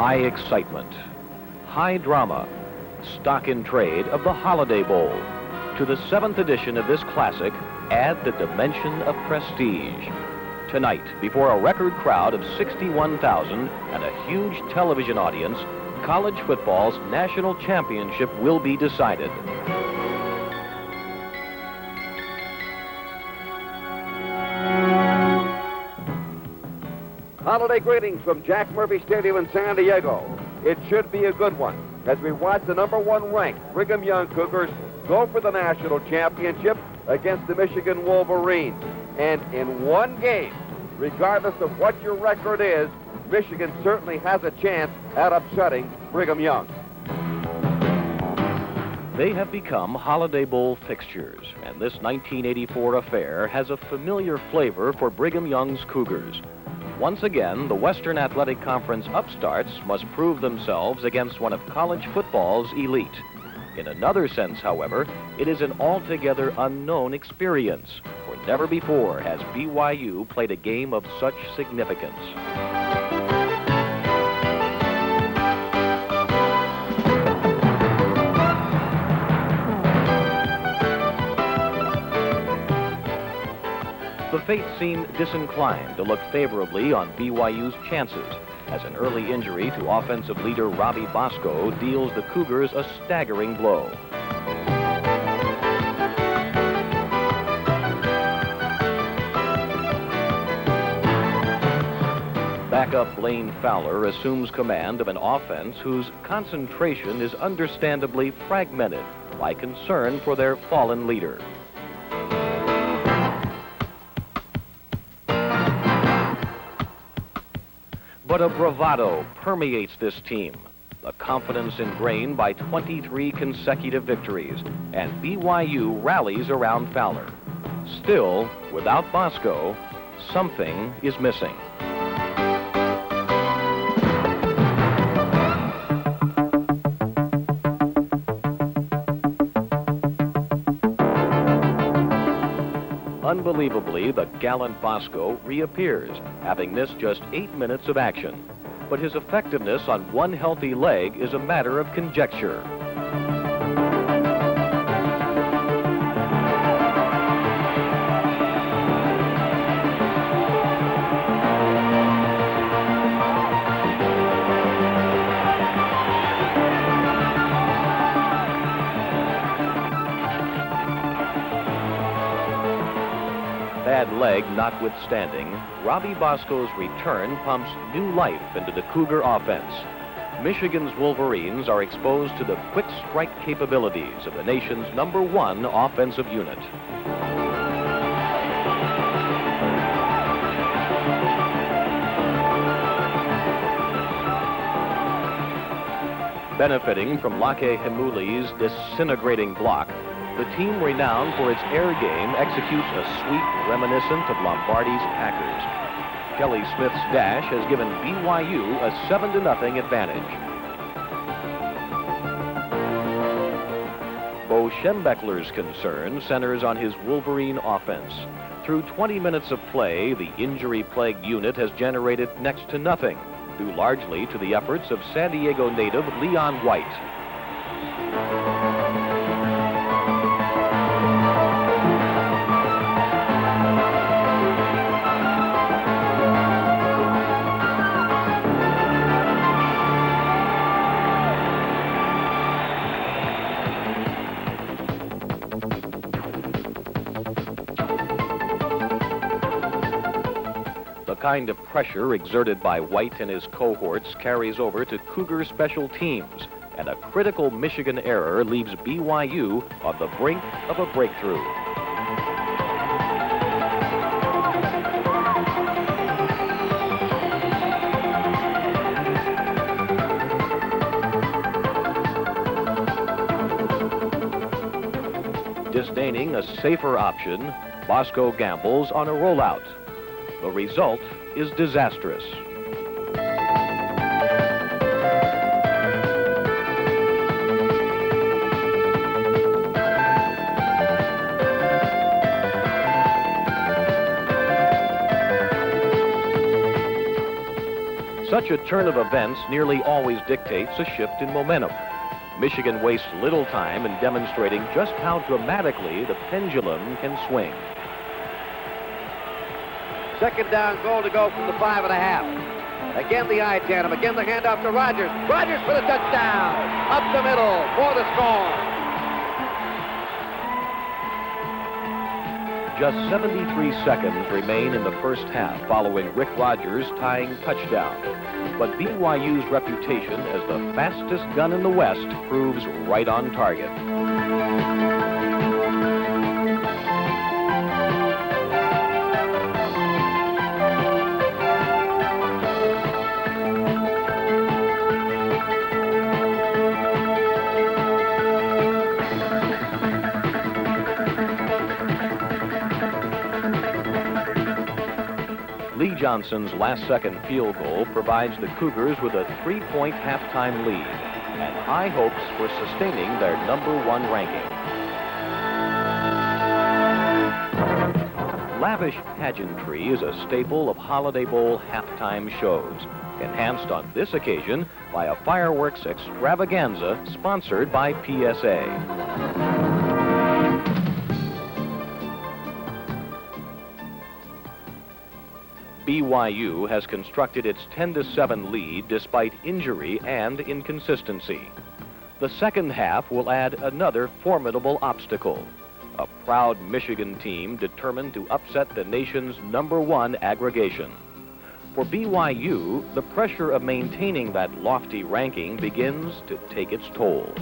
high excitement, high drama, stock in trade of the Holiday Bowl. To the 7th edition of this classic, add the dimension of prestige. Tonight, before a record crowd of 61,000 and a huge television audience, college football's national championship will be decided. Holiday greetings from Jack Murphy Stadium in San Diego. It should be a good one as we watch the #1 ranked Brigham Young Cougars go for the national championship against the Michigan Wolverines. And in one game, regardless of what your record is, Michigan certainly has a chance at upsetting Brigham Young. They have become Holiday Bowl fixtures, and this 1984 affair has a familiar flavor for Brigham Young's Cougars. Once again, the Western Athletic Conference upstarts must prove themselves against one of college football's elite. In another sense, however, it is an altogether unknown experience, for never before has BYU played a game of such significance. The fates seem disinclined to look favorably on BYU's chances, as an early injury to offensive leader Robbie Bosco deals the Cougars a staggering blow. Backup Blaine Fowler assumes command of an offense whose concentration is understandably fragmented by concern for their fallen leader. But a bravado permeates this team, the confidence ingrained by 23 consecutive victories, and BYU rallies around Fowler. Still, without Bosco, something is missing. Unbelievably, the gallant Bosco reappears, having missed just 8 minutes of action. But his effectiveness on one healthy leg is a matter of conjecture. Bad leg notwithstanding, Robbie Bosco's return pumps new life into the Cougar offense. Michigan's Wolverines are exposed to the quick strike capabilities of the nation's #1 offensive unit. Benefiting from Lake Hemuli's disintegrating block, the team renowned for its air game executes a sweep reminiscent of Lombardi's Packers. Kelly Smith's dash has given BYU a 7-0 advantage. Bo Schembechler's concern centers on his Wolverine offense. Through 20 minutes of play, the injury-plagued unit has generated next to nothing, due largely to the efforts of San Diego native Leon White. The kind of pressure exerted by White and his cohorts carries over to Cougar special teams, and a critical Michigan error leaves BYU on the brink of a breakthrough. Disdaining a safer option, Bosco gambles on a rollout. The result is disastrous. Such a turn of events nearly always dictates a shift in momentum. Michigan wastes little time in demonstrating just how dramatically the pendulum can swing. Second down goal to go from the 5.5. Again the eye tandem, again the handoff to Rogers. Rogers for the touchdown. Up the middle for the score. Just 73 seconds remain in the first half following Rick Rogers' tying touchdown. But BYU's reputation as the fastest gun in the West proves right on target. Lee Johnson's last-second field goal provides the Cougars with a 3-point halftime lead and high hopes for sustaining their #1 ranking. Lavish pageantry is a staple of Holiday Bowl halftime shows, enhanced on this occasion by a fireworks extravaganza sponsored by PSA. BYU has constructed its 10-7 lead despite injury and inconsistency. The second half will add another formidable obstacle. A proud Michigan team determined to upset the nation's #1 aggregation. For BYU, the pressure of maintaining that lofty ranking begins to take its toll.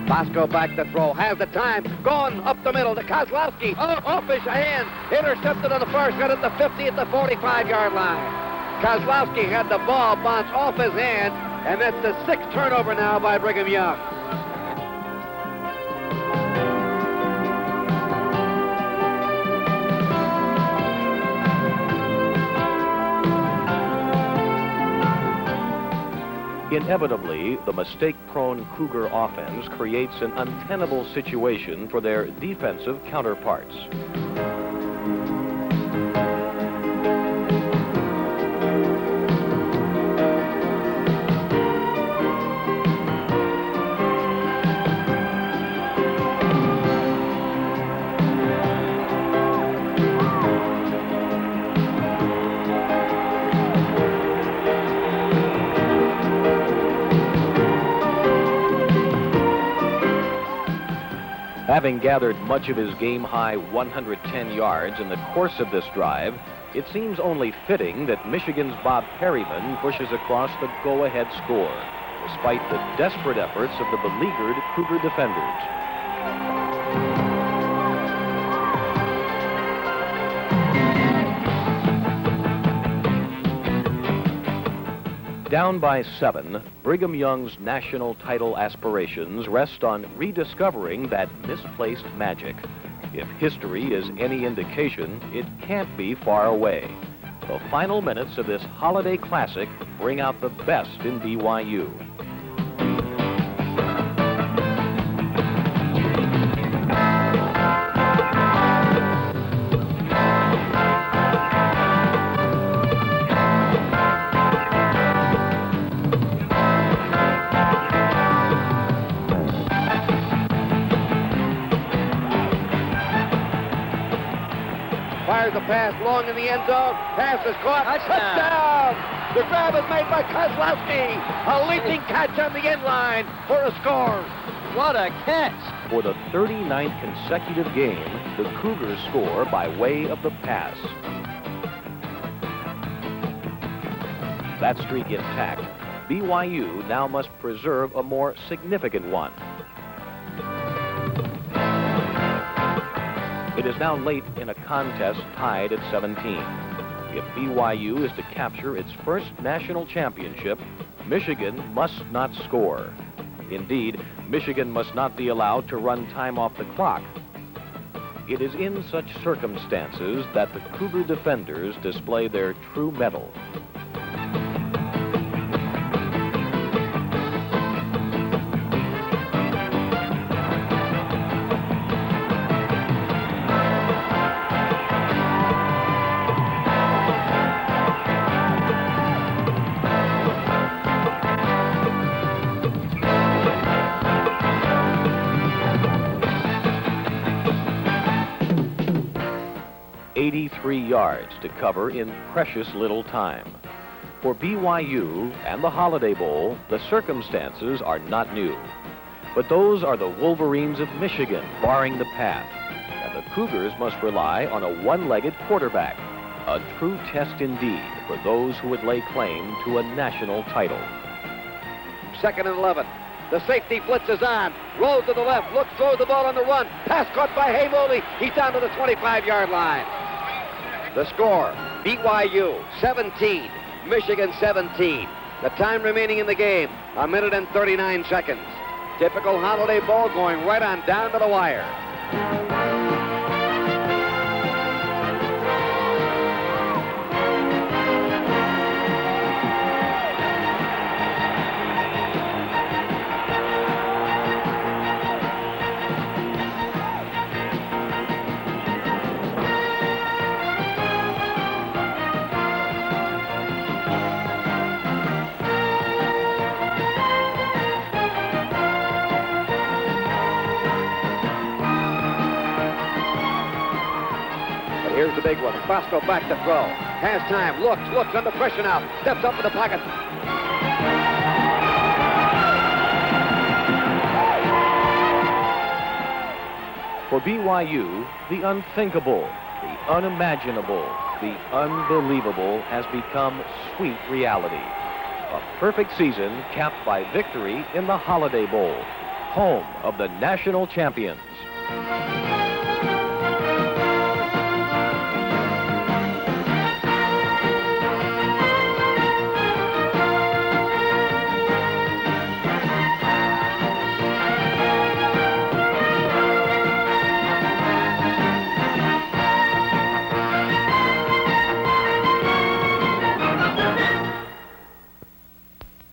Bosco back to throw, has the time, going up the middle to Kozlowski. Oh, off his hand, intercepted on the far side at the 50 at the 45-yard line. Kozlowski had the ball bounce off his hand, and that's the 6th turnover now by Brigham Young. Inevitably, the mistake-prone Cougar offense creates an untenable situation for their defensive counterparts. Having gathered much of his game-high 110 yards in the course of this drive, it seems only fitting that Michigan's Bob Perryman pushes across the go-ahead score, despite the desperate efforts of the beleaguered Cougar defenders. Down by 7, Brigham Young's national title aspirations rest on rediscovering that misplaced magic. If history is any indication, it can't be far away. The final minutes of this holiday classic bring out the best in BYU. Fires a pass long in the end zone. Pass is caught. Touchdown! The grab is made by Kozlowski. A leaping catch on the end line for a score. What a catch! For the 39th consecutive game, the Cougars score by way of the pass. That streak intact, BYU now must preserve a more significant one. It is now late in a contest tied at 17. If BYU is to capture its first national championship, Michigan must not score. Indeed, Michigan must not be allowed to run time off the clock. It is in such circumstances that the Cougar defenders display their true mettle. Yards to cover in precious little time. For BYU and the Holiday Bowl, the circumstances are not new. But those are the Wolverines of Michigan barring the path, and the Cougars must rely on a one-legged quarterback, a true test indeed for those who would lay claim to a national title. 2nd and 11. The safety blitz is on. Rolls to the left. Looks, throws the ball on the run. Pass caught by Haymoli. He's down to the 25-yard line. The score, BYU 17, Michigan 17. The time remaining in the game, 1 minute and 39 seconds. Typical Holiday Bowl going right on down to the wire. Here's the big one. Bosco back to throw. Has time. Looks under pressure now. Steps up in the pocket. For BYU, the unthinkable, the unimaginable, the unbelievable has become sweet reality. A perfect season capped by victory in the Holiday Bowl, home of the national champions.